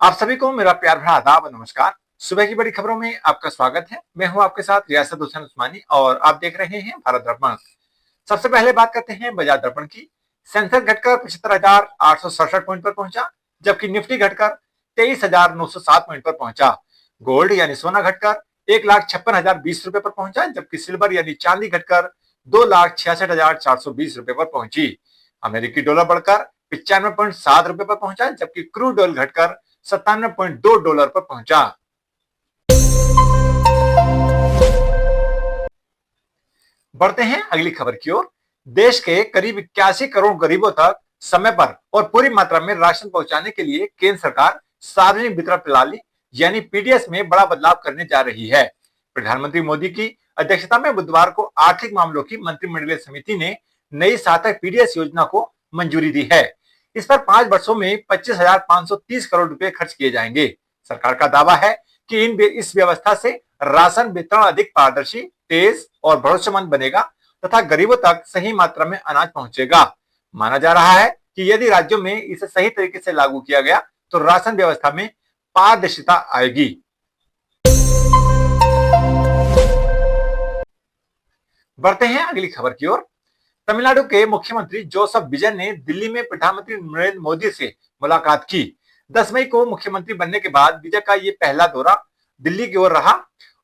आप सभी को मेरा प्यार भरा आदाब और नमस्कार। सुबह की बड़ी खबरों में आपका स्वागत है। मैं हूं आपके साथ रियासत हुसैन उस्मानी और आप देख रहे हैं भारत दर्पण। सबसे पहले बात करते हैं बाजार दर्पण की। सेंसेक्स घटकर 75,867 पॉइंट पर पहुंचा, जबकि निफ्टी घटकर 23,907 पॉइंट पर पहुंचा। गोल्ड यानी सोना घटकर 1,56,020 रुपए पर पहुंचा, जबकि सिल्वर यानी चांदी घटकर 2,66,420 रुपए पर पहुंची। अमेरिकी डॉलर बढ़कर 95.7 रुपए पर पहुंचा, जबकि क्रूड ऑयल घटकर 97.2 डॉलर पर पहुंचा। बढ़ते हैं अगली खबर की ओर। देश के करीब 81 करोड़ गरीबों तक समय पर और पूरी मात्रा में राशन पहुंचाने के लिए केंद्र सरकार सार्वजनिक वितरण प्रणाली यानी पीडीएस में बड़ा बदलाव करने जा रही है। प्रधानमंत्री मोदी की अध्यक्षता में बुधवार को आर्थिक मामलों की मंत्रिमंडलीय समिति ने नई सातक पीडीएस योजना को मंजूरी दी है। इस पर 5 वर्षों में 25,530 करोड़ रुपए खर्च किए जाएंगे। सरकार का दावा है कि इस व्यवस्था से राशन वितरण अधिक पारदर्शी, तेज और भरोसेमंद बनेगा तथा गरीबों तक सही मात्रा में अनाज पहुंचेगा। माना जा रहा है कि यदि राज्यों में इसे सही तरीके से लागू किया गया तो राशन व्यवस्था में पारदर्शिता आएगी। बढ़ते हैं अगली खबर की ओर। तमिलनाडु के मुख्यमंत्री जोसेफ विजय ने दिल्ली में प्रधानमंत्री नरेंद्र मोदी से मुलाकात की। 10 मई को मुख्यमंत्री बनने के बाद विजय का ये पहला दौरा दिल्ली की ओर रहा।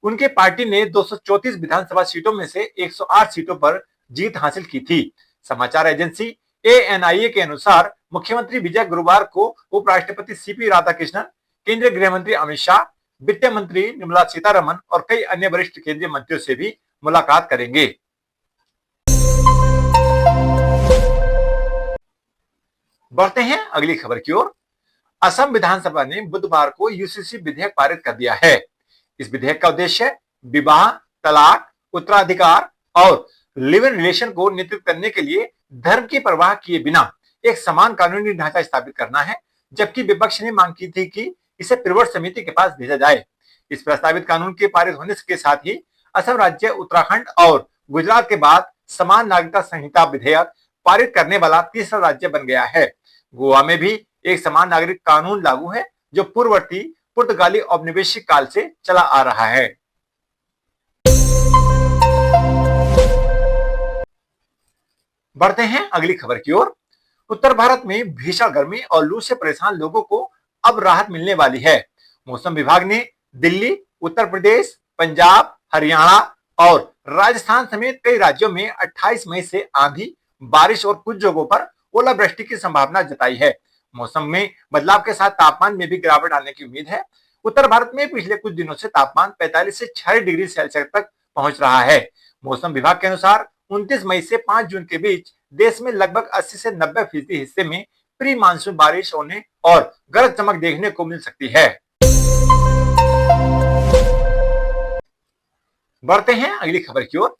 उनके पार्टी ने 234 विधानसभा सीटों में से 108 सीटों पर जीत हासिल की थी। समाचार एजेंसी एएनआईए के अनुसार मुख्यमंत्री विजय गुरुवार को उपराष्ट्रपति सीपी राधाकृष्णन, केंद्रीय गृह मंत्री अमित शाह, वित्त मंत्री निर्मला सीतारमन और कई अन्य वरिष्ठ केंद्रीय मंत्रियों से भी मुलाकात करेंगे। बढ़ते हैं अगली खबर की ओर। असम विधानसभा ने बुधवार को यूसीसी विधेयक पारित कर दिया है। इस विधेयक का उद्देश्य विवाह, तलाक, उत्तराधिकार और लिव इन रिलेशन को नियंत्रित करने के लिए धर्म की परवाह किए बिना एक समान कानूनी ढांचा स्थापित करना है, जबकि विपक्ष ने मांग की थी कि इसे पिरवट समिति के पास भेजा जाए। इस प्रस्तावित कानून के पारित होने के साथ ही असम राज्य उत्तराखंड और गुजरात के बाद समान नागरिकता संहिता विधेयक पारित करने वाला तीसरा राज्य बन गया है। गोवा में भी एक समान नागरिक कानून लागू है, जो पूर्ववर्ती पुर्तगाली औपनिवेशिक काल से चला आ रहा है। बढ़ते हैं अगली खबर की ओर। उत्तर भारत में भीषण गर्मी और लू से परेशान लोगों को अब राहत मिलने वाली है। मौसम विभाग ने दिल्ली, उत्तर प्रदेश, पंजाब, हरियाणा और राजस्थान समेत कई राज्यों में 28 मई से आंधी, बारिश और कुछ जगहों पर ओलावृष्टि की संभावना जताई है। मौसम में बदलाव के साथ तापमान में भी गिरावट आने की उम्मीद है। उत्तर भारत में पिछले कुछ दिनों से तापमान 45 से 46 डिग्री सेल्सियस तक पहुंच रहा है। मौसम विभाग के अनुसार 29 मई से 5 जून के बीच देश में लगभग 80 से 90% हिस्से में प्री मानसून बारिश होने और गरज चमक देखने को मिल सकती है। बढ़ते हैं अगली खबर की ओर।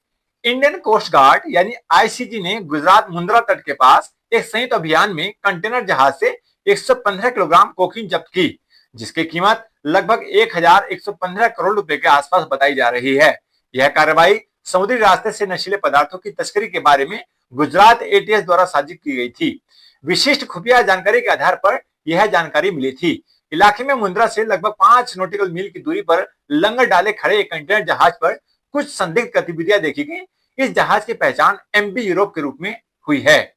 इंडियन कोस्ट गार्ड यानी आईसीजी ने गुजरात मुंद्रा तट के पास एक संयुक्त अभियान में कंटेनर जहाज से 115 किलोग्राम कोकीन जब्त की, जिसकी कीमत लगभग 1,115 करोड़ रुपए के आसपास बताई जा रही है। यह कार्रवाई समुद्री रास्ते से नशीले पदार्थों की तस्करी के बारे में गुजरात एटीएस द्वारा साजिश की गई थी। विशिष्ट खुफिया जानकारी के आधार पर यह जानकारी मिली थी। इलाके में मुंद्रा से लगभग 5 नॉटिकल मील की दूरी पर लंगर डाले खड़े एक कंटेनर जहाज पर कुछ संदिग्ध गतिविधियां देखी गई। इस जहाज की पहचान एमवी यूरोप के रूप में हुई है।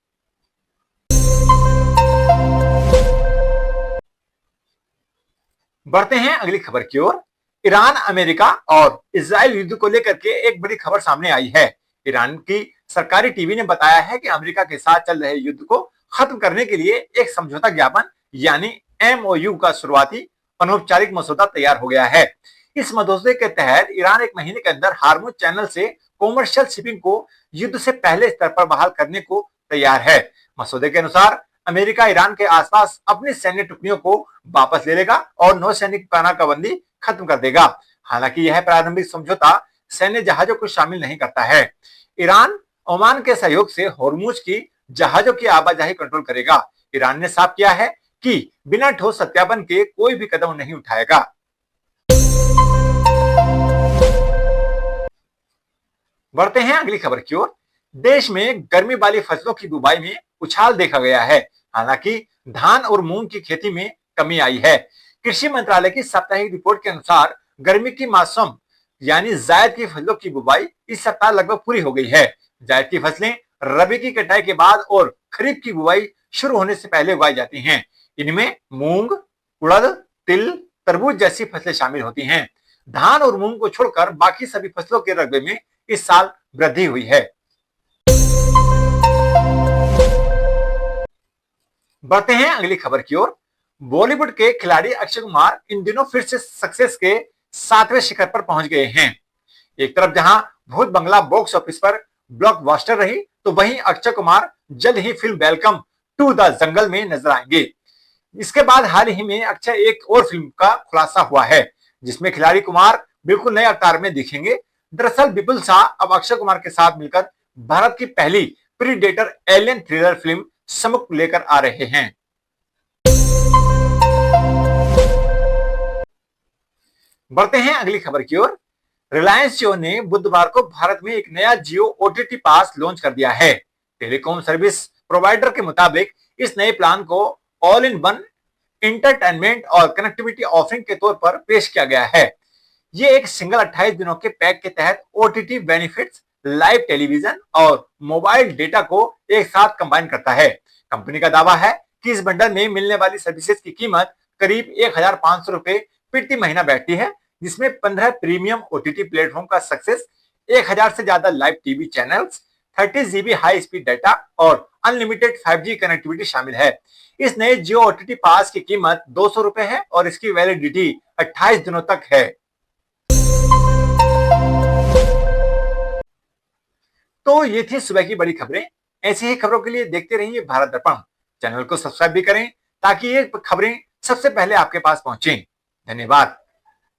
बढ़ते हैं अगली खबर की ओर। ईरान, अमेरिका और इजराइल युद्ध को लेकर के एक बड़ी खबर सामने आई है। ईरान की सरकारी टीवी ने बताया है कि अमेरिका के साथ चल रहे युद्ध को खत्म करने के लिए एक समझौता ज्ञापन यानी एमओयू का शुरुआती अनौपचारिक मसौदा तैयार हो गया है। इस मसौदे के तहत ईरान एक महीने के अंदर हार्मुज चैनल से कॉमर्शियल शिपिंग को युद्ध से पहले स्तर पर बहाल करने को तैयार है। मसौदे के अनुसार अमेरिका ईरान के आसपास अपनी सैन्य टुकड़ियों को वापस ले लेगा और नौसैनिक पनाहबंदी खत्म कर देगा। हालांकि यह प्रारंभिक समझौता सैन्य जहाजों को शामिल नहीं करता है। ईरान ओमान के सहयोग से होर्मुज की जहाजों की आवाजाही कंट्रोल करेगा। ईरान ने साफ किया है कि बिना ठोस सत्यापन के कोई भी कदम नहीं उठाएगा। बढ़ते हैं अगली खबर की ओर। देश में गर्मी वाली फसलों की बुवाई में उछाल देखा गया है। हालांकि धान और मूंग की खेती में कमी आई है। कृषि मंत्रालय की साप्ताहिक रिपोर्ट के अनुसार गर्मी की मौसम यानी जायद की फसलों की बुवाई इस सप्ताह लगभग पूरी हो गई है। जायद की फसलें रबी की कटाई के बाद और खरीफ की बुवाई शुरू होने से पहले उगाई जाती हैं। इनमें मूंग, उड़द, तिल, तरबूज जैसी फसलें शामिल होती हैं। धान और मूंग को छोड़कर बाकी सभी फसलों के रकबे में इस साल वृद्धि हुई है। बढ़ते हैं अगली खबर की ओर। बॉलीवुड के खिलाड़ी अक्षय कुमार इन दिनों फिर से सक्सेस के 7वें शिखर पर पहुंच गए हैं। एक तरफ जहां भूत बंगला बॉक्स ऑफिस पर ब्लॉकबस्टर रही, तो वहीं अक्षय कुमार जल्द ही फिल्म वेलकम टू द जंगल में नजर आएंगे। इसके बाद हाल ही में अक्षय एक और फिल्म का खुलासा हुआ है, जिसमें खिलाड़ी कुमार बिल्कुल नए अवतार में दिखेंगे। दरअसल विपुल शाह अब अक्षय कुमार के साथ मिलकर भारत की पहली प्रीडेटर एलियन थ्रिलर फिल्म समुख लेकर आ रहे हैं। बढ़ते हैं अगली खबर की ओर। रिलायंस जियो ने बुधवार को भारत में एक नया जियो ओटीटी पास लॉन्च कर दिया है। टेलीकॉम सर्विस प्रोवाइडर के मुताबिक इस नए प्लान को ऑल इन वन इंटरटेनमेंट और कनेक्टिविटी ऑफरिंग के तौर पर पेश किया गया है। ये एक सिंगल 28 दिनों के पैक के तहत ओटीटी बेनिफिट्स, लाइव टेलीविजन और मोबाइल डेटा को एक साथ कंबाइन करता है। कंपनी का दावा है कि इस बंडल में मिलने वाली सर्विसेज की कीमत करीब 1,500 रुपए प्रति महीना बैठती है, जिसमें 15 प्रीमियम ओटीटी प्लेटफॉर्म का सक्सेस, 1000 से ज्यादा live TV channels, 30 GB high speed data और अनलिमिटेड 5G कनेक्टिविटी शामिल है। इस नए जियो ओटीटी पास की कीमत 200 रुपए है और इसकी वैलिडिटी 28 दिनों तक है। तो ये थी सुबह की बड़ी खबरें। ऐसी ही खबरों के लिए देखते रहिए भारत दर्पण। चैनल को सब्सक्राइब भी करें ताकि ये खबरें सबसे पहले आपके पास पहुंचे। धन्यवाद।